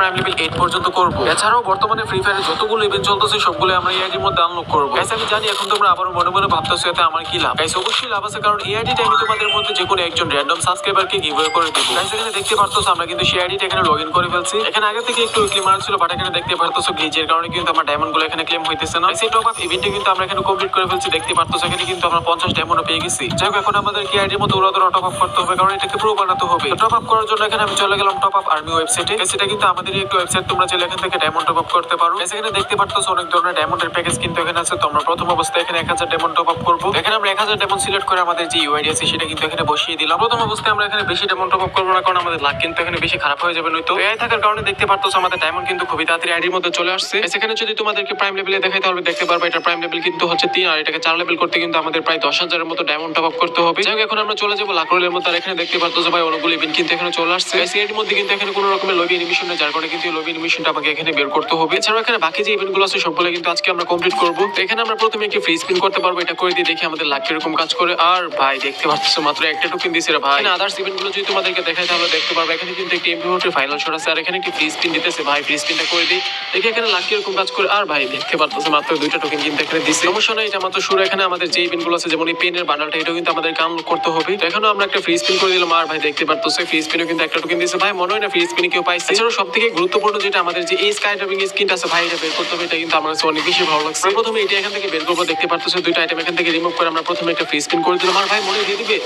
Prime level 8 পর্যন্ত করব। এছাড়াও বর্তমানে ফ্রি ফায়ারে যতগুলো ইভেন্ট চলতেছে সবগুলো আমরা এই আইডির মধ্যে আনলক করব। গাইস আমি জানি এখন তোমরা আবারও মনে মনে ভাবতেছো এতে আমার কি লাভ। গাইস অবশ্যই লাভ আছে, কারণ এই আইডিটা আমি তোমাদের মধ্যে যে কোনো একজন র্যান্ডম সাবস্ক্রাইবারকে গিভওয়ে করে দেব। গাইস এখানে দেখতে পারতেছো আমরা কিন্তু সেই আইডিটা এখানে লগইন করে ফেলছি। এখানে আগে থেকে একটু ক্লেম মার্ক ছিল, বাট এখানে দেখতে পারতেছো গ্লিচের কারণে কিন্তু আমার ডায়মন্ড গুলো এখানে ক্লেম হইতেছে না। এই টপ আপ ইভেন্টে কিন্তু আমরা এখানে কমপ্লিট করে ফেলছি। দেখতে পারতেছো এখানে কিন্তু আমরা 50 ডায়মন্ড পেয়ে গেছি। যাই হোক এখন আমাদের কি আইডির মধ্যে উড়াদুরা টপ আপ করতে হবে, কারণ এটাকে প্রো বানাতে হবে। টপ আপ করার জন্য এখানে আমি চলে গেলাম টপ আপ আর্মি ওয়েবসাইটে। সেটা কিন্তু আমাদের একটু ওয়েবসাইট, তোমরা চাইলে এখান থেকে ডায়মন্ড টপ আপ করতে পারো। এখানে দেখতে পারতেছো অনেক ধরনের ডায়মন্ডের প্যাকেজ কিন্তু এখানে আছে। তো আমরা প্রথম অবস্থায় এখানে 1000 ডায়মন্ড টপ আপ করব। এখানে আমরা 1000 ডায়মন্ড সিলেক্ট করে আমাদের যে ইউআইডি আছে সেটা কিন্তু এখানে বসিয়ে দিলাম। প্রথম অবস্থায় আমরা এখানে বেশি ডায়মন্ড টপ আপ করব না, কারণ আমাদের লাক কিন্তু এখানে বেশি খারাপ হয়ে যাবে। নয়তো এআই থাকার কারণে দেখতে পারতেছো আমাদের ডায়মন্ড কিন্তু খুবই তাড়াতাড়ি আইডির মধ্যে চলে আসছে। সেখানে যদি তোমাদেরকে প্রাইম লেভেলে দেখাই তাহলে দেখতে পারবে এটা প্রাইম লেভেল কিন্তু হচ্ছে 3, আর এটাকে 4 লেভেল করতে কিন্তু আমাদের প্রায় 10,000 এর মতো ডায়মন্ড টপ আপ করতে হবে। যাই হোক এখন আমরা চলে যাবো লাক রোলের মধ্যে। আর এখানে দেখতে পারতেছো ভাই অনেকগুলো ইভেন্ট কিন্তু এখানে চলে আসছে। এর মধ্যে কিন্তু এখানে কোনো রকমের লবি এনিমেশন নেই, যার কারণে কিন্তু লবি এনিমেশনটা আমাকে এখানে বের করতে হবে। এছাড়াও এখানে বাকি যে ইভেন্টগুলো আছে সবগুলো কিন্তু আজকে আমরা কমপ্লিট করব। এখানে আমরা প্রথমে একটি ফ্রি স্পিন করতে পারবো, এটা করে দিয়ে দেখি আমাদের লাক কিরকম কাজ করে। আর ভাই দেখতে পাচ্ছ মাত্র একটা টোকেন দিছে রে ভাই। এখানে আদার্স ইভেন্টগুলো যদি তোমাদেরকে দেখাই তাহলে দেখতে পারবে এখানে কিন্তু একটি এমপি4 ফাইনাল শট আছে। আর এখানে একটি ফ্রি স্পিন দিতেছে ভাই, ফ্রি স্পিনটা করে দিই দেখি এখানে লাক কিরকম কাজ করে। আর ভাই দেখতে পারতেছে মাত্র দুইটা টোকেন কিন্তু এখানে দিছে। সমস্যা নাই, এটা মাত্র শুরু। এখানে আমাদের যে ইভেন্টগুলো আছে যেমন এই পেনের বান্ডালটা, এটাও কিন্তু আমাদেরকে আনলক করতে হবে। তো এখানে আমরা একটা ফ্রি স্পিন করে দিলাম। আর ভাই দেখতে পারতেছে ফ্রি স্পিনও কিন্তু একটা টোকেন দিছে। ভাই মনে হয় না ফ্রি স্পিনে কেউ পাইছে। এছাড়াও সবথেকে গুরুত্বপূর্ণ যেটা আমাদের যে এই স্কাই ড্রাইভিং স্কিনটা আছে ভাই, এটা বের করতে হবে। এটা কিন্তু আমার কাছে অনেক বেশি ভালো লাগছে। প্রথমে এটা এখান থেকে বের করবো। দেখতে পারতেছো দুইটা আইটেম এখান থেকে রিমুভ করে আমরা প্রথমে একটা ফ্রি স্পিন করে দিলাম। আর ভাই মনে দিয়ে দিবে।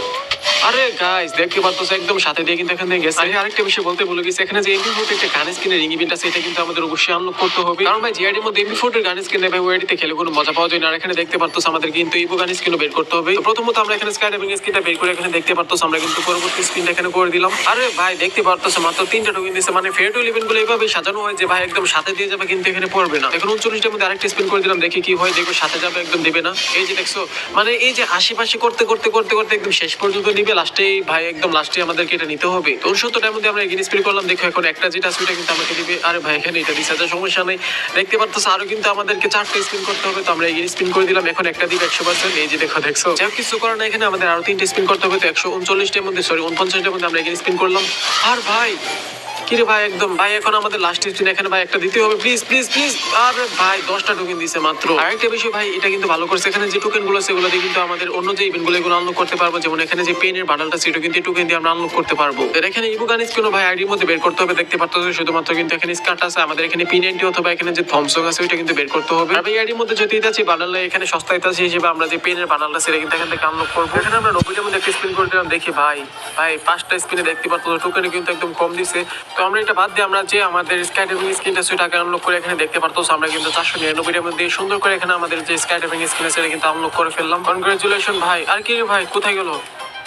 আরে গাইস দেখতে পারতেছো একদম সাথে দিয়ে কিন্তু এখান থেকে গেছে। আরেকটা বিষয় বলতে ভুলে গেছি, এখানে যে এমপি4 একটা গান স্কিনের রিং ইভেন্ট আছে, এটা কিন্তু আমাদের অবশ্যই আনলক করতে হবে। কারণ ভাই জিআইডির মধ্যে এমপি4 এর গান স্কিন নেবে ওয়াইডিতে খেলে কোনো মজা পাওয়া যায় না। আর এখানে দেখতে পারতেছো আমাদের কিন্তু ইভো গান স্কিনও বের করতে হবে। তো প্রথমত আমরা এখানে স্কাই ড্রাইভিং স্কিনটা বের করে এখানে দেখতে পারতেছো আমরা কিন্তু পরবর্তী স্পিনটা এখানে করে দিলাম। আরে ভাই দেখতে পারতেছো মাত্র 3টা টোকেন দিছে। মানে ফেয়ারটুয়েল ইভেন্ট গুলো এইভাবে সাজানো হয় যে ভাই একদম সাথে দিয়ে যাবে কিন্তু এখানে পড়বে না। এখন 39টার মধ্যে আরেকটা স্পিন করে দিলাম, দেখি কি হয়। দেখো সাথে যাবে, একদম দেবে না। এই যে দেখছো মানে এই যে আশেপাশে করতে করতে করতে করতে একদম শেষ পর্যন্ত নিবে। লাস্টে ভাই একদম লাস্টে আমাদেরকে এটা নিতে হবে। তো 69টার মধ্যে আমরা এগিয়ে স্পিন করলাম। দেখো এখন একটা যেটা আছে ওটা কিন্তু আমাকে দিবে। আরে ভাই এখানে এটা দিছে, সমস্যা নেই। দেখতে পারতেছো আরো কিন্তু আমাদেরকে 4টা স্পিন করতে হবে। তো আমরা এগিয়ে স্পিন করে দিলাম। এখন একটা দিবে 100%। এই যে দেখো দেখছো যা কিছু করার না, এখানে আমাদের আরো 3টা স্পিন করতে হবে। তো 139টার মধ্যে 49টার মধ্যে আমরা এগিয়ে স্পিন করলাম। আর ভাই কিরে ভাই একদম ভাই এখন আমাদের লাস্ট স্পিন এখানে ভাই একটা দিতে হবে, প্লিজ প্লিজ প্লিজ। আরে ভাই 10টা টোকেন দিছে মাত্র। আরেকটা বিষয় ভাই এটা কিন্তু ভালো করছে, এখানে যে টোকেন গুলো সেগুলো দিয়ে কিন্তু আমাদের অন্য যে ইভেন্ট গুলো এগুলো আনলক করতে পারবো। যেমন এখানে যে পেনের বান্ডালটা সেটা কিন্তু টোকেন দিয়ে আমরা আনলক করতে পারবো। এখানে ইভো গান স্কিনও ভাই আইডির মধ্যে বের করতে হবে। দেখতে পারতেছো শুধুমাত্র কিন্তু এখানে স্কার্ট আছে, আমাদের এখানে P90 অথবা এখানে যে থমসং আছে ওইটা কিন্তু বের করতে হবে। আর এই আইডির মধ্যে যদি এটা আছে বান্ডাল এখানে সস্তায় আছে হিসেবে আমরা যে পেনের বান্ডালটা সেটা কিন্তু এখান থেকে আনলক করবো। এখানে আমরা 90টার মধ্যে একটা স্পিন করে দিলাম। দেখি ভাই ভাই 5টা স্পিনে দেখতে পারতেছো টোকেন কিন্তু একদম কম দিছে। তো আমরা এটা বাদ দিয়ে আমরা যে আমাদের স্কাই ড্রাইভিং স্কিনটা সেটাকে আনলক করে এখানে দেখতে পারতেছো আমরা কিন্তু 499টার মধ্যে সুন্দর করে এখানে আমাদের যে স্কাই ড্রাইভিং স্কিন আছে সেটা কিন্তু আনলক করে ফেললাম। কনগ্রাচুলেশন ভাই। আর কি ভাই কোথায় গেল?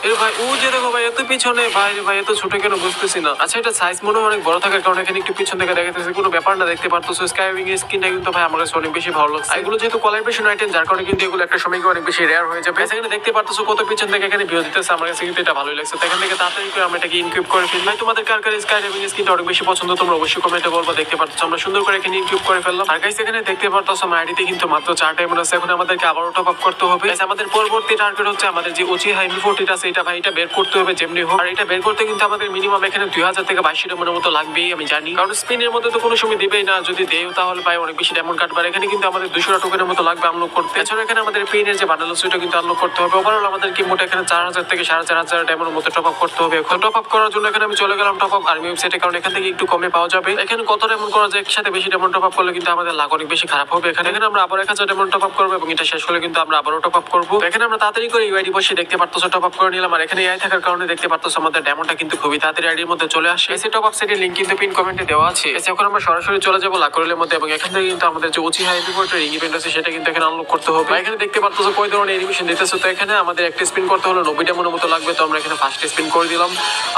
এর ভাই ও যে দেখো ভাই এত পিছনে ভাই রে ভাই এত ছোট কেন বুঝতেছি না। আচ্ছা এটা সাইজ মনে অনেক বড় থাকার কারণে এখানে একটু পিছন থেকে দেখাতেছে, কোনো ব্যাপার না। দেখতে পারতেছো স্কাইভিং এর স্কিনটা কিন্তু ভাই আমার কাছে অনেক বেশি ভালো লাগছে। এগুলো যেহেতু কোলাবরেশন আইটেম যার কারণে কিন্তু এগুলো একটা সময় অনেক বেশি রেয়ার হয়ে যাবে। এখানে দেখতে পারতেছো কত পিছন থেকে এখানে ভিউ দিতেছে, আমার কাছে কিন্তু এটা ভালোই লাগছে। তো এখান থেকে তাড়াতাড়ি করে আমরা এটাকে ইনকিউব করে ফেলি। ভাই তোমাদের কার কার স্কাইভিং এর স্কিনটা অনেক বেশি পছন্দ তোমরা অবশ্যই কমেন্টে বলবা। দেখতে পারতেছো আমরা সুন্দর করে এখানে ইনকিউব করে ফেললাম। আর গাইস এখানে দেখতে পারতেছো আমার আইডিতে কিন্তু মাত্র 4টা এমন আছে। এখন আমাদেরকে আবারও টপ আপ করতে হবে। আমাদের পরবর্তী টার্গেট হচ্ছে আমাদের যে ওচি হাই এমপি4 আছে এটা ভাই এটা বের করতে হবে যেমনি হোক। আর এটা বের করতে কিন্তু আমাদের মিনিমাম এখানে 2000 থেকে 2200 ডায়মন্ডের মতো লাগবেই আমি জানি, কারণ স্পিনের মধ্যে তো কোনো সময় দিবেই না। যদি দেও তাহলে ভাই অনেক বেশি ডায়মন্ড কাটবে। এখানে কিন্তু আমাদের 200 টোকেনের মতো লাগবে আনলক করতে। এছাড়া এখানে আমাদের পেনের যে বান্ডেল আছে ওটা কিন্তু আনলক করতে হবে। ওভারঅল আমাদের কি মোট এখানে 4000 থেকে 4500 ডায়মন্ডের মতো টপ আপ করতে হবে। এখন টপ আপ করার জন্য এখানে আমি চলে গেলাম টপ আপ আর্মি ওয়েবসাইটে, কারণ এখান থেকে একটু কমে পাওয়া যাবে। এখানে কত ডায়মন্ড করা যায় একসাথে বেশি ডায়মন্ড টপ আপ করলে কিন্তু আমাদের লাভ অনেক বেশি খারাপ হবে। এখানে আমরা আবার 1000 ডায়মন্ড টপ আপ করবো এবং এটা শেষ হলে কিন্তু আমরা আবারও টপ আপ করবো। এখানে আমরা তাড়াতাড়ি করে ইউআইডি বসে দেখতে পারতেছো টপ আপ করে নিলাম। আর এখানে এআই থাকার কারণে দেখতে পারতেছো আমাদের ডায়মন্ডটা কিন্তু খুবই তাড়াতাড়ি আইডির মধ্যে চলে আসে। এসে টপ আপ সাইটের লিংক কিন্তু পিন কমেন্টে দেওয়া আছে। এখন আমরা সরাসরি চলে যাবো লাকরেলের মধ্যে এবং এখান থেকে কিন্তু আমাদের যে ওচি হাই এমপি4 রিং ইভেন্ট আছে সেটা কিন্তু এখানে আনলক করতে হবে। এখানে দেখতে পারতেছো কয় ধরনের এনিমেশন দিতেছে। তো এখানে আমাদের একটা স্পিন করতে হলো 90 ডায়মন্ডের মতো লাগবে। তো আমরা এখানে ফার্স্ট স্পিন করে দিলাম।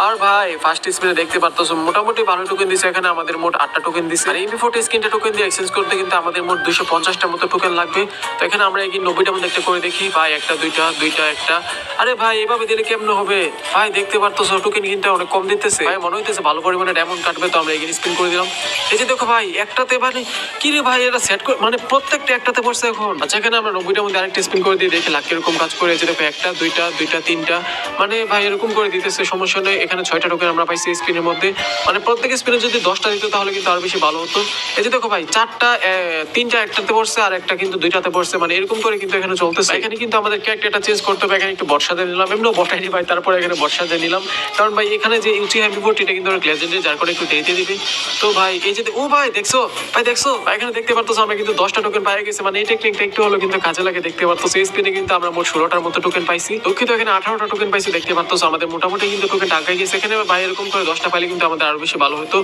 আর ভাই ফার্স্ট স্পিনে দেখতে পারতেছো মোটামুটি ভালো টোকেন দিছে। এখানে আমাদের মোট 8টা টোকেন দিছে। আর এমপি4 স্কিনটা টোকেন দিয়ে এক্সচেঞ্জ করতে কিন্তু আমাদের মোট 250টার মতো টোকেন লাগবে। তো এখানে আমরা এই 90টার মধ্যে একটা করে দেখি ভাই একটা দুইটা দুইটা একটা। আরে ভাই এভাবে দিলে কেমন হবে ভাই? দেখতে পারতেছো টোকেন কিন্তু অনেক কম দিতেছে ভাই, মনে হইতেছে ভালো পরিমাণে ডায়মন্ড কাটবে। তো আমরা এগেইন স্পিন করে দিলাম। এই যে দেখো ভাই একটাতে মানে কি রে ভাই, এটা সেট করে মানে প্রত্যেকটা একটাতে পড়ছে এখন। আচ্ছা এখানে আমরা 90টার মধ্যে আরেকটা স্পিন করে দিয়ে দেখি লাখ এরকম কাজ করে। যে দেখো একটা দুইটা দুইটা তিনটা মানে ভাই এরকম করে দিতেছে, সমস্যা নেই। এখানে 6টা টোকেন আমরা পাইছি স্পিনের মধ্যে, মানে প্রত্যেক স্পিনে যদি 10টা দিত তাহলে কিন্তু আরো বেশি ভালো হতো। এই যে দেখো ভাই চারটা তিনটা একটাতে পড়ছে আর একটা কিন্তু দুইটাতে পড়ছে, মানে এরকম করে কিন্তু এখানে চলতেছে। এখানে কিন্তু আমাদের ক্যারেক্টারটা চেঞ্জ করতে হবে। এখানে একটু বর্ষা দিয়ে নিলাম, এমনি বটাইনি ভাই, তারপরে এখানে বর্ষা দিয়ে নিলাম। কারণ ভাই এখানে যে ইউচি হ্যাম্পিফোর্ট এটা কিন্তু অনেক লেজেন্ডারি, যার করে একটু দেরিতে দিবে। তো ভাই এই যে ও ভাই দেখছো ভাই, দেখছো ভাই এখানে দেখতে পারতো আমরা কিন্তু 10টা টোকেন পাই গেছে, মানে এই টেকনিকটা একটু হলো কিন্তু কাজে লাগে। দেখতে পারতো এই স্পিনে কিন্তু আমরা মোট 16টার মতো টোকেন পাইছি, দুঃখিত এখানে 18টা টোকেন পাইছি। দেখতে পারতো আমাদের মোটামুটি কিন্তু টোকেন টাকা গেছে। এখানে ভাই এরকম করে 10টা পাইলে কিন্তু আমাদের আরো বেশি ভালো হতো।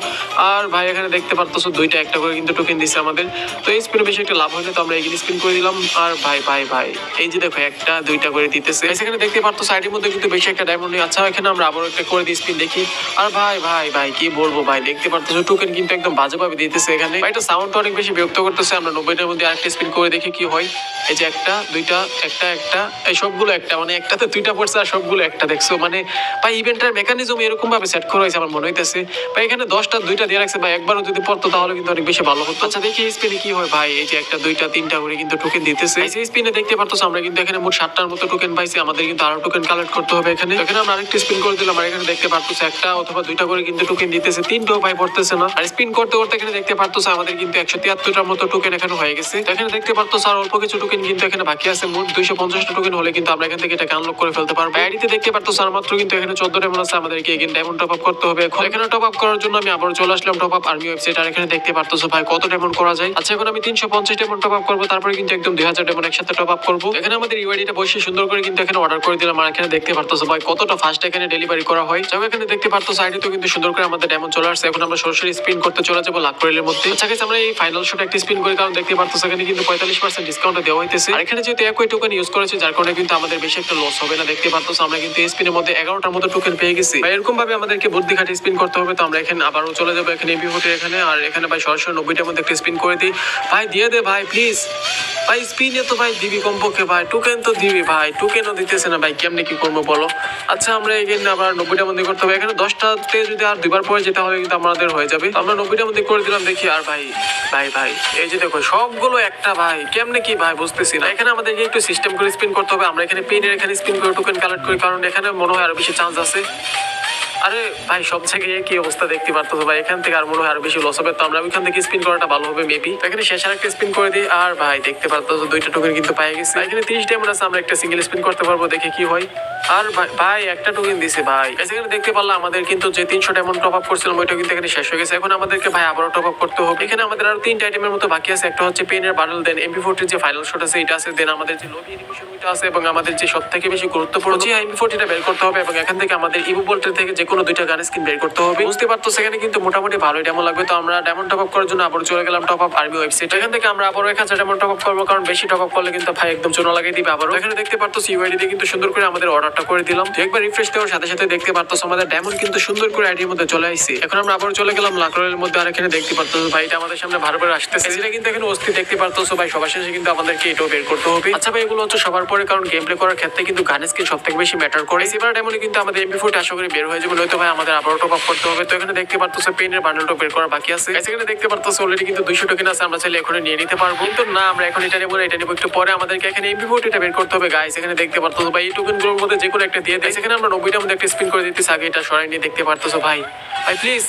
আর ভাই এখানে দেখতে পারতো দুইটা একটা করে কিন্তু টোকেন দিচ্ছে আমাদের। তো এই স্পিনে বেশি একটা লাভ হলে তো আমরা এগিয়ে স্পিন করে দিলাম। আর ভাই ভাই ভাই এই যে দেখো একটা দুইটা করে দিতেছে। এখানে দেখতে পারতো সাইডের মধ্যে কিন্তু বেশি একটা ডায়মন্ড নেই। আচ্ছা এখানে আমরা আবার একটা করে দিই স্পিন দেখি। আর ভাই ভাই ভাই কি বলবো ভাই, দেখতে পারতো টোকেন কিন্তু একদম বাজেভাবে দিতেছে এখানে। এটা সাউন্ডটা অনেক বেশি বিরক্ত করতেছে। আমরা 90টার মধ্যে আরেকটা স্পিন করে দেখি কি হয়। এই যে একটা দুইটা একটা একটা এই সবগুলো একটা, মানে একটাতে দুইটা পড়ছে আর সবগুলো একটা। দেখছো মানে ভাই ইভেন্টের মেকানিজম এরকম ভাবে সেট করা হয়েছে আমার মনে হইতেছে। ভাই এখানে 10টা দুইটা দিয়ে রাখছে ভাই, একবারও যদি পড়তো তাহলে কিন্তু অনেক বেশি ভালো হতো। আচ্ছা দেখি স্পিনে কি হয় ভাই। এই যে একটা দুইটা তিনটা করে কিন্তু টোকেন দিতেছে। এই স্পিনে দেখতে পারতো আমরা কিন্তু এখানে মোট 7টার মতো টোকেন পাইছি। আমাদের কিন্তু আরো টোকেন কালেক্ট করতে হবে এখানে। এখানে আমরা আরেকটা স্পিন করে দিলাম। আর এখানে দেখতে পারতো একটা অথবা দুইটা করে কিন্তু টোকেন দিতেছে, তিনটাও ভাই পড়তেছে না। আর স্পিন করতে করতে এখানে দেখতে পারতো আমাদের কিন্তু 173টার মতো টোকেন এখানে হয়ে গেছে। এখানে দেখতে পারতো আর অল্প কিছু টোকেন কিন্তু এখানে বাকি আছে। মোট 250টা টোকেন হলে কিন্তু আমরা এখান থেকে এটাকে আনলক করে ফেলতে পারবো। আইডিতে দেখতে পারতো আর মাত্র কিন্তু এখানে 14 ডায়মন্ড আছে। আমাদেরকে এগেইন ডায়মন্ড টপ আপ করতে হবে। এখন এখানে টপ আপ করার জন্য আমি আবার চলে আসলাম টপ আপ আর্মি ওয়েবসাইট। আর এখানে দেখতে পারতো ভাই কত ডায়মন্ড করা যায়। আচ্ছা এখন আমি 350 ডায়মন্ড টপ আপ করবো, তারপরে কিন্তু একদম 2000 ডায়মন্ড একসাথে টপ আপ করবো। এখানে আমাদের ইউআইডিটা বসে সুন্দর করে কিন্তু এখানে অর্ডার করে দিলাম। আর এখানে দেখতে পারতো ভাই কতটা ফাস্ট এখানে ডেলিভারি করা হয়। যাও এখানে দেখতে পারতো আইডিতেও কিন্তু সুন্দর করে আমাদের ডায়মন্ড চলে আসছে। এখন আমরা সরাসরি স্পিন করতে চলে যাবো লাখ রেলের মধ্যে। আচ্ছা গাইস আমরা এই ফাইনাল শট একটা স্পিন করি, কারণ দেখতে পারতো এখানে কিন্তু 45% ডিসকাউন্ট দেওয়া হইতেছে। আর এখানে যেহেতু একই টোকেন ইউজ করেছে যার কারণে কিন্তু আমাদের বেশি একটা লস হবে না। দেখতে পারতো আমরা কিন্তু এই স্পিনের মধ্যে 11টার মতো টোকেন পেয়ে গেছি। এরকম ভাবে আমাদেরকে বুদ্ধি খাটি স্পিন করতে হবে। তো আমরা এখানে আবারও চলে যাবো এখানে এমপি ফোর্টি এখানে। আর এখানে ভাই সরাসরি 90টার মধ্যে একটা স্পিন করে দিই। ভাই দিয়ে দে ভাই প্লিজ ভাই, স্পিনে তো ভাই দিবি কমপক্ষে ভাই, টোকেন তো দিবি ভাই, টোকেনও দিতেছে না ভাই, কেমনে কি করবো বলো। আচ্ছা আমরা এখানে আবার 90টার মধ্যে করতে হবে। এখানে 10টাতে যদি আর দুইবার পরে যেতে হলে কিন্তু আমাদের হয়ে যাবে। আমরা 90টার মধ্যে করে দিলাম দেখি। আর ভাই ভাই ভাই এই যে দেখো সবগুলো একটা ভাই, কেমনে কি ভাই বুঝতেছি না। এখানে আমাদেরকে একটু সিস্টেম করে স্পিন করতে হবে। আমরা এখানে পেনের এখানে স্পিন করে টোকেন কালেক্ট করি, কারণ এখানে মনে হয় আরো বেশি চান্স আছে। আরে ভাই সব থেকে কি অবস্থা দেখতে পারতো ভাই, এখান থেকে আর মনে হয় আরো বেশি লস হবে। তো আমরা ওইখান থেকে স্পিন করাটা ভালো হবে মেবি। এখানে শেষ আর একটা স্পিন করে দিই। আর ভাই দেখতে পারতো দুইটা টোকেন কিন্তু পাই গেছে। এখানে 30 ডায়মন্ড আছে, আমরা একটা সিঙ্গেল স্পিন করতে পারবো, দেখে কি হয়। আর ভাই একটা টোকেন দিছে ভাই। এখানে দেখতে পারলাম আমাদের কিন্তু যে 300 ডায়মন্ড টপ আপ করছিলাম ওইটা কিন্তু এখানে শেষ হয়ে গেছে। এখন আমাদেরকে ভাই আবারও টপ আপ করতে হবে। এখানে আমাদের আরো 3টা আইটেমের মতো বাকি আছে। একটা হচ্ছে পেনের বান্ডেল, দেন এমপি40 যে ফাইনাল শট আছে এটা আছে, দেন আমাদের যে লবি এনিমেশন ওইটা আছে, এবং আমাদের যে সবথেকে বেশি গুরুত্বপূর্ণ যে এমপি40টা বের করতে হবে। এবং এখান থেকে আমাদের ইভো বোল্টের থেকে যে কোনো দুইটা গান স্কিন বের করতে হবে। বুঝতে পারতো সেখানে কিন্তু মোটামুটি ভালোই ডায়মন্ড লাগবে। তো আমরা ডায়মন্ড টপ আপ করার জন্য আবার চলে গেলাম টপ আপ আর্মি ওয়েবসাইট। এখান থেকে আমরা আবার 1000 ডায়মন্ড টপ আপ করবো, কারণ বেশি টপ আপ করলে কিন্তু ভাই একদম চোনা লাগিয়ে দিবে আবার। এখানে দেখতে পারতো ইউআইডি দিয়ে কিন্তু সুন্দর করে আমাদের অর্ডারটা করে দিলাম। একবার রিফ্রেশ দেওয়ার সাথে সাথে দেখতে পারতো আমাদের ডায়মন্ড কিন্তু সুন্দর করে আইডির মধ্যে চলে আসছে। এখন আমরা আবার চলে গেলাম লাখ রয়েলের মধ্যে। আর এখানে দেখতে পারতো ভাই এটা আমাদের সামনে ভালো আসতেছে। এটা কিন্তু এখানে অস্থির দেখতে পারতো ভাই, সবার শেষে কিন্তু আমাদেরকে এটাও বের করতে হবে। আচ্ছা ভাই এগুলো হচ্ছে সবার পরে, কারণ গেম প্লে করার ক্ষেত্রে কিন্তু গান স্কিন সব থেকে বেশি ম্যাটার করে। এবার ডায়মন্ডে কিন্তু আমাদের এমপি40 আশা করি বের হয়ে যাবে, নয়তো ভাই আমাদের আবারও টপ আপ করতে হবে। তো এখানে দেখতে পারতো পেনের বান্ডেলটা বের করা বাকি আছে। এখানে দেখতে পারতো অলরেডি কিন্তু 200 টোকেন আছে, আমরা চাইলে এখন নিয়ে নিতে পারবো। কিন্তু না আমরা এখন এটা নেবো না, এটা নেবো একটু পরে। আমাদেরকে এখানে এমপি40টা বের করতে হবে গাইস। এখানে দেখতে পারতো ভাই এই টোকেন গুলোর মধ্যে যে কোনো একটা দিয়ে দেয়। এখানে আমরা 90টার মধ্যে একটা স্পিন করে দিতে আগে এটা সরাই নিয়ে দেখতে পারতো ভাই ভাই প্লিজ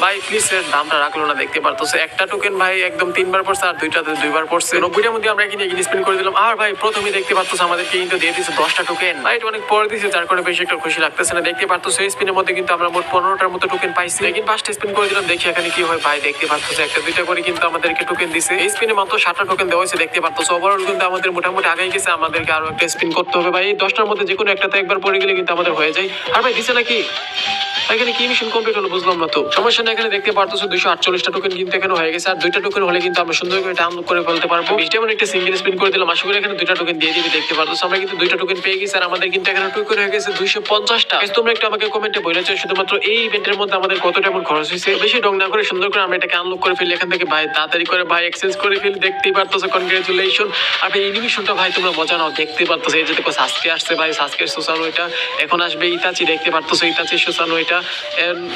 ভাই প্লিজ এর দামটা রাখলো না। দেখতে পারতো একটা টোকেন ভাই একদম 3বার পড়ছে আর দুইটাতে 2বার পড়ছে। 90টার মধ্যে আমরা এখানে স্পিন করে দিলাম। আর ভাই প্রথমেই দেখতে পারতো আমাদেরকে কিন্তু দিয়ে দিয়েছে 10টা টোকেন। ভাই এটা অনেক পরে দিয়েছে, যার কারণে বেশি একটা খুশি লাগতেছে না। দেখতে পারতো এই স্পিনের মধ্যে কিন্তু আমরা মোট 15টার মতো টোকেন পাইছি। লেকিন 5টা স্পিন করে দিলাম, দেখি এখানে কি হয়। ভাই দেখতে পারতো একটা দুইটা করে কিন্তু আমাদেরকে টোকেন দিছে। এই স্পিনে মাত্র 7টা টোকেন দেওয়া হয়েছে। দেখতে পারতো ওভারঅল কিন্তু আমাদের মোটামুটি আগাই গেছে। আমাদেরকে আরো একটা স্পিন করতে হবে ভাই। এই 10টার মধ্যে যে কোনো একটাতে একবার পড়ে গেলে কিন্তু আমাদের হয়ে যায়। আর ভাই দিছে নাকি এখানে কি মিশন কমপ্লিট হলো বুঝলাম না তো। সমস্যা না, এখানে দেখতে পারতেছো 248টা টোকেন কিন্তু এখানে হয়ে গেছে। আর 2টা টোকেন হলে কিন্তু আমরা সুন্দর করে ডাউনলোড করে ফেলতে পারবো। যেমন একটা সিঙ্গেল স্পিন করে দিলাম, আশা করি এখানে 2টা টোকেন দিয়ে দিবে। দেখতে পারতেছো আমরা কিন্তু 2টা টোকেন পেয়ে গেছি। আর আমাদের কিন্তু এখানে টোকেন হয়ে গেছে 250টা। তোমরা একটু আমাকে কমেন্টে বলেছো শুধুমাত্র এই ইভেন্টের মধ্যে আমাদের কতটা এমন খরচ হয়েছে। বেশি ডং না করে সুন্দর করে আমরা এটাকে আনলক করে ফেলি এখান থেকে ভাই, তাড়াতাড়ি করে ভাই এক্সচেঞ্জ করে ফেলি। দেখতেই পারতেছো, কনগ্রাচুলেশন। আর এই এনিমেশনটা ভাই তোমরা মজা নাও, দেখতে পারতেছো। এই যে দেখো সাসকে আসছে ভাই, সাসকে সুসানো এটা এখন আসবে। ইতাচি দেখতে পারতেছো, ইতাচি সুসানো এটা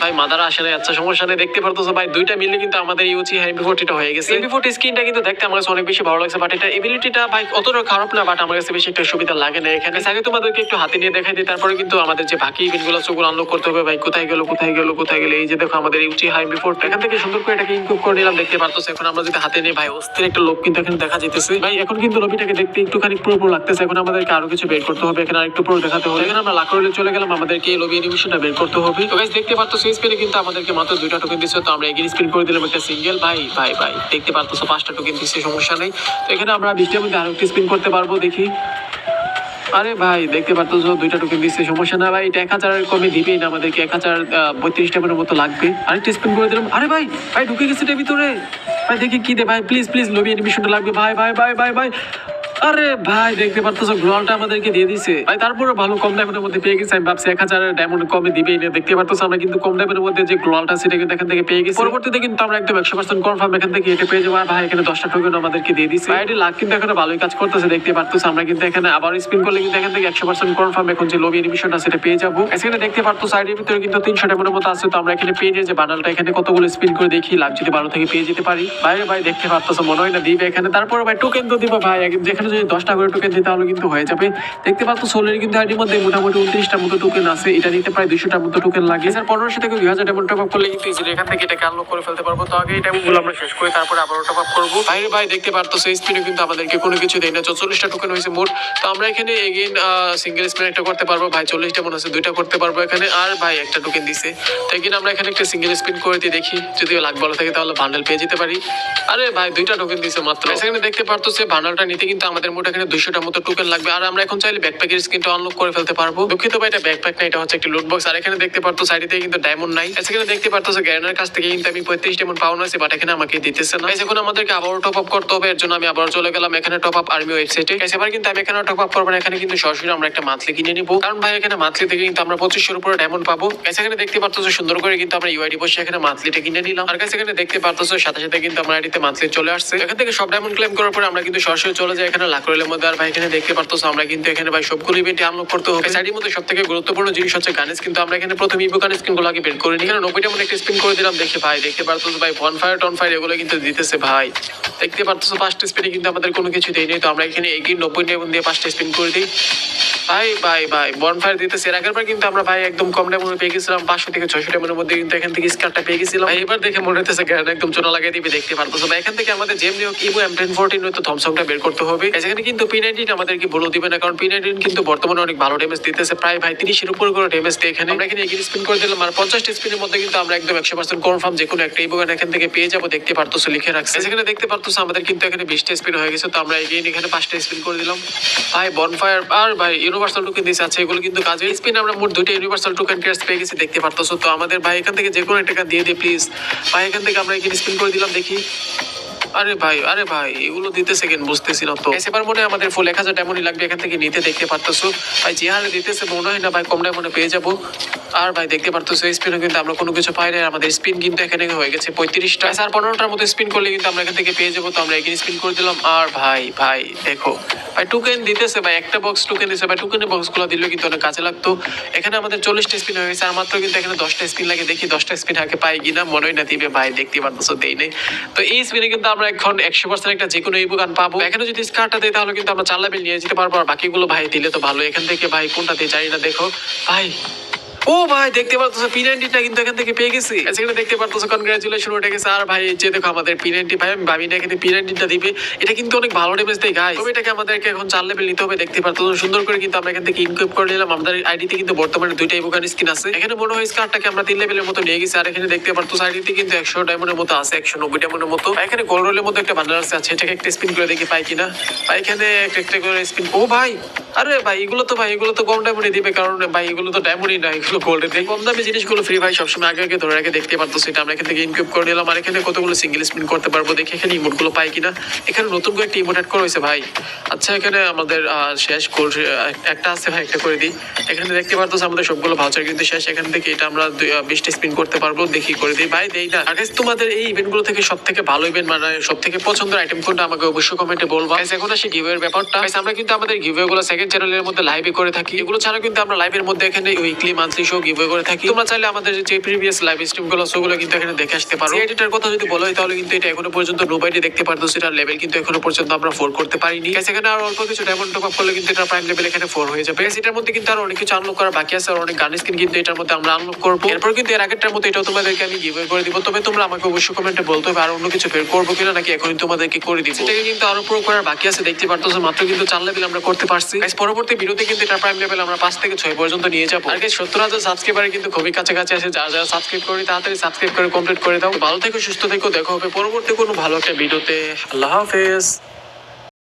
ভাই মাদারা আসে না। আচ্ছা সমস্যা নেই, দেখতে পারতেছো ভাই 2টা মিলে কিন্তু আমাদের ইউচি MP40 হয়ে গেছে। MP40 স্কিনটা কিন্তু দেখতে আমার কাছে অনেক বেশি ভালো লাগছে, বাট এটা এবিলিটিটা ভাই অতটা খারাপ না, বাট আমার কাছে বেশি একটা সুবিধা লাগে না। এখানে আগে তোমাদেরকে একটু হাতে নিয়ে দেখাই দিই, তারপরে কিন্তু আমাদের যে বাকি ইভেন্টগুলো আছে ওগুলো আনলক করতে হবে। ভাই কোথায় গেল কোথায় গেল কোথায় গেল, এই যে দেখো আমাদের ইউচি MP40 এখান থেকে সুন্দর করে এটাকে ইনকুপ করে নিলাম। দেখতে পারতেছো এখন আমরা যদি হাতে নিয়ে ভাই অস্থির একটা লোক কিন্তু এখানে দেখা যেতেছে ভাই। এখন কিন্তু লবিটাকে দেখতে একটুখানি পুরো লাগতেছে। এখন আমাদেরকে আরো কিছু বের করতে হবে, এখানে আরেকটু পুরো দেখাতে হবে। এখানে আমরা লাখ রইলে চলে গেলাম, আমাদেরকে এই লবি অ্যানিমেশনটা বের করতে হবে। তো গাইস দেখতে পারতেছো স্পিনে কিন্তু আমাদেরকে মাত্র 2টা টোকেন দিচ্ছে। তো আমরা এগিয়ে স্পিন করে দিলাম একটা সিঙ্গেল। ভাই ভাই ভাই দেখতে পারতেছো 5টা টোকেন দিচ্ছে, সমস্যা নেই। তো এখানে আমরা 20টার মধ্যে আরো একটা স্পিন করতে পারবো, দেখি। আরে ভাই দেখতে পারতেছো 2টা টোকেন দিচ্ছে, সমস্যা না ভাই। এটা 1000 কমে দিবেই না আমাদেরকে, 1032 টাকার মতো লাগবে। আরেকটা স্পিন করে দিলাম। আরে ভাই ভাই ঢুকে গেছে এটার ভিতরে ভাই, দেখি কি দে ভাই। প্লিজ প্লিজ লবি এডমিশনটা লাগবে ভাই ভাই ভাই ভাই ভাই। আরে ভাই দেখতে পারতেছো গ্লোয়ালটা আমাদেরকে দিয়ে দিছে ভাই, তারপরে ভালো কম ডায়মন্ডের মধ্যে পেয়ে গেছি। আমি ভাবছি 1000 ডায়মন্ড কমে দিবেই না। দেখতে পারতেছো আমরা কিন্তু কম ডায়মন্ডের মধ্যে যে গ্লোয়ালটা সেটা কিন্তু এখান থেকে পেয়ে গেছি। পরবর্তীতে কিন্তু আমরা একদম 100% কনফার্ম এখান থেকে এটা পেয়ে যাবো। আর ভাই এখানে 10টা টোকেন আমাদেরকে দিয়ে দিছে ভাই, এটি লাখ কিন্তু এখানে ভালোই কাজ করতেছে। দেখতে পারতেছো আমরা কিন্তু এখানে আবার স্পিন করলে কিন্তু এখান থেকে 100% কনফার্ম এখন যে লবি এডমিশনটা সেটা পেয়ে যাবো। এখানে দেখতে পারতো সাইডের ভিতরে কিন্তু 300 ডায়মন্ডের মতো আছে। তো আমরা এখানে পেয়ে নিয়ে যে বান্ডালটা এখানে কতগুলো স্পিন করে দেখি, লাভ যদি 12 থেকে পেয়ে যেতে পারি। ভাই ভাই দেখতে পারতেছো মনে হয় না দিবে এখানে। তারপরে ভাই টোকেন তো দিবা ভাই, যেখানে যদি 10টা করে টোকেন দিতে তাহলে কিন্তু হয়ে যাবে। দেখতে পাচ্ছ সোলের কিন্তু আইডির মধ্যে মোটামুটি 29টার মতো টোকেন আছে। এটা নিতে প্রায় 200টার মতো টোকেন লাগে। স্যার 1500 থেকে 2000 ডায়মন্ড টপ আপ করলে কিন্তু ইজিলি এখান থেকে এটাকে আনলক করে ফেলতে পারবো। তো আগে এই ডায়মন্ডগুলো আমরা শেষ করে তারপরে আবারও টপ আপ করবো। ভাই ভাই দেখতে পারতো সেই স্পিনে কিন্তু আমাদেরকে কোনো কিছু দেয় না। 44টা টোকেন হয়েছে মোট। তো আমরা এখানে এগেইন সিঙ্গেল স্পিন একটা করতে পারবো ভাই। 40টা মনে আছে 2টা করতে পারবো এখানে। আর ভাই একটা টোকেন দিছে, তো এখানে আমরা এখানে একটা সিঙ্গেল স্পিন করে দিয়ে দেখি যদিও লাখ ভালো থাকে তাহলে বান্ডেল পেয়ে যেতে পারি। আরে ভাই 2টা টোকেন দিছে মাত্র। এখানে দেখতে পারতো সে বান্ডেলটা নিতে কিন্তু আমাদের মোট এখানে 200টার মতো টোকেন লাগবে। আর আমরা এখন চাইলে ব্যাকপ্যাকের স্কিনটা আনলক করে ফেলতে পারবো। দুঃখিত ভাই এটা ব্যাকপ্যাক না, এটা হচ্ছে একটা লুট বক্স। আর এখানে দেখতে পারতো সাইডে থেকে কিন্তু ডায়মন্ড নাই। এখানে দেখতে পারতো গ্যারেনার কাছ থেকে কিন্তু আমি 35 ডায়মন্ড পাওয়া আছে, বাট এখানে আমাকে দিতেছে না। এখন আমাদেরকে আবারও টপ আপ করতে হবে। এর জন্য আমি আবার চলে গেলাম এখানে টপ আপ আর্মি ওয়েবসাইটে। এবার কিন্তু আমি এখানে টপ আপ করবো না, এখানে কিন্তু সরাসরি আমরা একটা মান্থলি কিনে নিবো। কারণ ভাই এখানে মান্থলি থেকে কিন্তু আমরা 2500 উপরে ডায়মন্ড পাবো। এখানে দেখতে পারতো সুন্দর করে কিন্তু আমরা ইউআইডি বসে এখানে মান্থলিটা কিনে নিলাম। আর এখানে দেখতে পারতো সাথে সাথে কিন্তু আমরা আইডিতে মান্থলি চলে আসছে। এখান থেকে সব ডায়মন্ড ক্লেম করার পরে আমরা কিন্তু সরাসরি চলে যাই এখানে লাখ রয়েলের মধ্যে। আর ভাই এখানে দেখতে পারতো আমরা কিন্তু এখানে ভাই সবগুলো ইভেন্টে আনলক করতে হবে। সাইডের মধ্যে সবথেকে গুরুত্বপূর্ণ জিনিস হচ্ছে গানের স্কিন। তো আমরা এখানে প্রথমে ইভো গানের স্কিন গুলো আগে বের করে নিই। এখানে 90টা মধ্যে একটা স্পিন করে দিলাম। দেখে ভাই দেখতে পারতো ভাই বনফায়ার টনফায়ার এগুলো কিন্তু দিতেছে ভাই। দেখতে পারতো 5টা স্পিনে কিন্তু আমাদের কোনো কিছু দেয় নেই। তো আমরা এখানে এগিয়ে 90 ডায়মন্ড দিয়ে 5টা স্পিন করে দিই। ভাই ভাই ভাই বনফায়ার দিতেছে। এর আগের বার কিন্তু আমরা ভাই একদম কম ডায়মন্ড পেয়ে গেছিলাম 500 থেকে 600 ডায়মন্ডের মধ্যে কিন্তু এখান থেকে স্কারটা পেয়ে গেছিলাম। এবার দেখে মনে হচ্ছে গান একদম চোনা লাগিয়ে দিবে। দেখতে পারতো ভাই এখান থেকে আমাদের জেম নিয়োগ ইভো M1014 হয়তো থমসংটা বের করতে হবে। এখানে কিন্তু P90 আমাদেরকে বলে দিবে না, কারণ P90 কিন্তু বর্তমানে অনেক ভালো ড্যামেজ দিতেছে, প্রায় ভাই 30 এর উপর করে ড্যামেজ দিয়ে এখানে আমরা এখানে এগিয়ে স্পিন করে দিলাম। আর 50টা স্পিনের মধ্যে কিন্তু আমরা একদম 100% কনফার্ম যে কোনো একটা ইভো গান এখান থেকে পেয়ে যাবো। দেখতে পারতো লিখে রাখছে। এখানে দেখতে পারতো আমাদের কিন্তু এখানে 20টা স্পিন হয়ে গেছে। তো আমরা এখানে 5টা স্পিন করে দিলাম ভাই। বনফায়ার আর ভাই ইউনিভার্সাল টোকেন দিয়েছে। আচ্ছা এগুলো কিন্তু কাজে স্পিন আমরা মোট 2টা ইউনিভার্সাল টোকেন ক্যাশ পেয়ে গেছি। দেখতে পারতো। তো আমাদের ভাই এখান থেকে যে কোনো একটা দিয়ে দে প্লিজ ভাই। এখান থেকে আমরা এখানে স্পিন করে দিলাম, দেখি। আরে ভাই এগুলো দিতেছে কেন বুঝতেছি না। তো এবার মনে হয় আমাদের ফুল 1000 ডায়মন্ডই লাগবে এখান থেকে নিতে। দেখতে পারতেছো ভাই যে হারে দিতেছে মনে হয় না ভাই কম ডায়মন্ডে পেয়ে যাবো। আর ভাই দেখতে পারতেছো স্পিনও কিন্তু আমরা কোনো কিছু পাই না। আমাদের স্পিন কিন্তু এখানে হয়ে গেছে 35টা। আর 15টার মতো স্পিন করলে কিন্তু আমরা এখান থেকে পেয়ে যাবো। তো আমরা এখানে স্পিন করে দিলাম। আর ভাই ভাই দেখো ভাই টোকেন দিতেছে ভাই, একটা বক্স টোকেন দিতেছে ভাই। টোকেনের বক্সগুলো দিলেও কিন্তু অনেক কাজে লাগতো। এখানে আমাদের 40টা স্পিন হয়ে গেছে। আর মাত্র কিন্তু এখানে 10টা স্পিন লাগে। দেখি 10টা স্পিন আগে পাই কিনা, মনে হয় না দিবে ভাই। দেখতে পারতেছো দেই নেই। তো এই স্পিনে কিন্তু আমরা এখন 100% একটা যে কোনো ইভো গান পাবো। এখানে যদি স্কারটা দেয় তাহলে কিন্তু আমরা 4 লেভেল নিয়ে যেতে পারবো। আর বাকিগুলো ভাই দিলে তো ভালো। এখান থেকে ভাই কোনটা দিয়ে জানি না। দেখো ভাই ও ভাই দেখতে পারতো P90টা কিন্তু এখান থেকে পেয়ে গেছি। এখানে দেখতে পারতো কনগ্রাচুলেশন উঠে গেছে। আর ভাই যে দেখো আমাদের P90 ভাই আমি ভাবি না এখানে P90টা দিবে। এটা কিন্তু অনেক ভালো ড্যামেজ দেয় গাইস। তবে এটাকে আমাদেরকে এখন 4 লেভেল নিতে হবে। দেখতে পারতো সুন্দর করে কিন্তু আমরা এখান থেকে ইনকুইপ করে নিলাম। আমাদের আইডিতে কিন্তু বর্তমানে 2টা ইভো গান স্কিন আছে। এখানে মনে হয় স্কারটাকে আমরা 3 লেভেলের মতো নিয়ে গেছি। আর এখানে দেখতে পারতো আইডিতে কিন্তু 100 ডায়মন্ডের মতো আছে, 190 ডায়মন্ডের মতো। এখানে গোল্ড রোলের মধ্যে একটা বান্ডেল আছে। এটাকে একটা স্পিন করে দেখি পাই কিনা। ভাই এখানে একটা করে স্পিন। ও ভাই আরে ভাই এগুলো তো কম ডায়মন্ডে দিবে, কারণ ভাই এগুলো তো ডায়মন্ডই না, এগুলো জিনিসগুলো গোল্ডের দেয়, কম দামি জিনিসগুলো ফ্রি ফায়ার সবসময় আগে আগে ধরে রাখে দেখতে পারতো, সেটা আমরা এখান থেকে ইনকিউব করে নিলাম। আর এখানে কতগুলো সিঙ্গেল স্পিন করতে পারবো, দেখি এখানে ইমোটগুলো পাই কিনা। এখানে নতুন করে একটা ইমোট অ্যাড করা হয়েছে ভাই। আচ্ছা এখানে আমাদের শেষ কোর্স একটা আছে ভাই, একটা করে দিই। এখানে দেখতে পারতো আমাদের সবগুলো ভাউচার কিন্তু শেষ। এখান থেকে এটা আমরা 20টা স্পিন করতে পারবো, দেখি করে দিই ভাই, দেই না। আর guys, তোমাদের এই ইভেন্ট গুলো থেকে সব থেকে ভালো ইভেন্ট মানে সব থেকে পছন্দের আইটেম কোনটা আমাকে অবশ্যই কমেন্টে বলবা। Guys, এখন আসি গিভওয়ের ব্যাপারটা। Guys, আমরা কিন্তু আমাদের গিভওয়ে গুলো সেকেন্ড চ্যানেলের মধ্যে লাইভে করে থাকি। এগুলো ছাড়া কিন্তু আমরা লাইভের মধ্যে এখানে উইকলি মান্থলি শো গিভওয়ে করে থাকি। তোমরা চাইলে আমাদের যে প্রিভিয়াস লাইভ স্ট্রিম গুলো সেগুলো কিন্তু এখানে দেখে আসতে পারো। এডিটার কথা যদি বলো তাহলে কিন্তু এটা এখনো পর্যন্ত নোবাইডি দেখতে পারতো, সেটার লেভেল কিন্তু এখনো পর্যন্ত আমরা 4 করতে পারিনি। Guys, এখানে আর অল্প কিছু ডায়মন্ড টপ আপ করলে কিন্তু এটা প্রাইম লেভেল এখানে 4 হয়ে যাবে। Guys, এটার মধ্যে কিন্তু আর অনেক কিছু আনলক করা বাকি আছে, আর অনেক গান স্কিন কিন্তু এটার মধ্যে আমরা আনলক করবো। এরপর কিন্তু এর আগেরটার মতো এটাও তোমাদেরকে আমি গিভওয়ে করে দিব। তবে তোমরা আমাকে অবশ্যই কমেন্টে বলতে হবে আর অন্য কিছু বের করবো কিনা, নাকি এখনই তোমাদেরকে করে দিব। সেটাকে কিন্তু আরো প্রো করার বাকি আছে, দেখতে পারতো মাত্র কিন্তু 4 লেভেল আমরা করতে পারছি। Guys, পরবর্তী ভিডিওতে কিন্তু এটা প্রাইম লেভেল আমরা 5 থেকে 6 পর্যন্ত নিয়ে যাবো। আর 70,000 সাবস্ক্রাইবার কিন্তু খুবই কাছাকাছি আছে। যারা সাবস্ক্রাইব করি তাড়াতাড়ি সাবস্ক্রাইব করে কমপ্লিট করে দাও। ভালো থেকো, সুস্থ থেকো, দেখা হবে পরবর্তী কোনো ভালো একটা ভিডিওতে। আল্লাহ হাফেজ।